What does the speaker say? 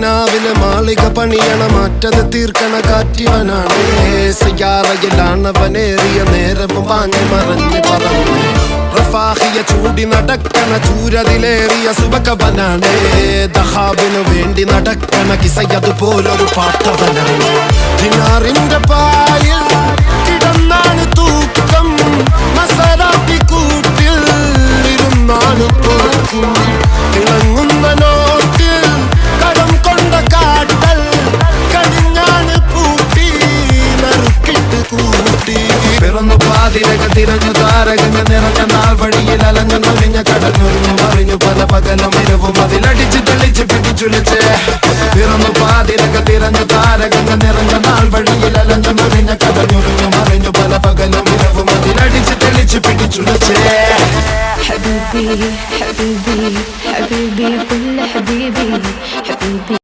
കിനാവിലെ മാളിക പണിയണ മാറ്റത് തീർക്കണ കാറ്റിവനാണ് സയ്യാറയിലാണവനേറിയ നേരവും പാഞ്ഞു മറഞ്ഞു പറന്നു റഫാഹിയ ചൂടി നടക്കണ ചൂരതിലേറിയ സുബകവനാണ് ദഹാബിനു വേണ്ടി നടക്കണ കിസയതുപോലൊരു പാട്ടവനാണ് കിനാറിന്റെ പായിൽ കിടന്നാണ് തൂക്കം മസറാത്തി കൂട്ടിൽ ഇരുന്നാണ് തോക്കും തിളങ്ങുന്ന നോട്ടിൽ കടം കൊണ്ട കാട്ടൽ കടിഞ്ഞാണ് പൂട്ടി നറുക്കിട്ട് കൂട്ടി പിറന്നു പാതിരക തിരഞ്ഞു താരകങ്ങൾ നിറഞ്ഞ നാൾ വഴിയിൽ അലഞ്ഞു നൊലിഞ്ഞ കടഞ്ഞൊരിഞ്ഞു മറിഞ്ഞു പല പകലും ഇരവും അതിലടിച്ച് തെളിച്ച് പിടിച്ചുലിച്ച് പിറന്നു പാതിരക തിരഞ്ഞു താരകങ്ങൾ നിറഞ്ഞ നാൾ വഴിയിൽ അലഞ്ഞു നൊലിഞ്ഞ കടഞ്ഞൊരിഞ്ഞു മറിഞ്ഞു പല പകലും ഇരവും അതിലടിച്ച് തെളിച്ച് പിടിച്ചുലിച്ച് حبيبي حبيبي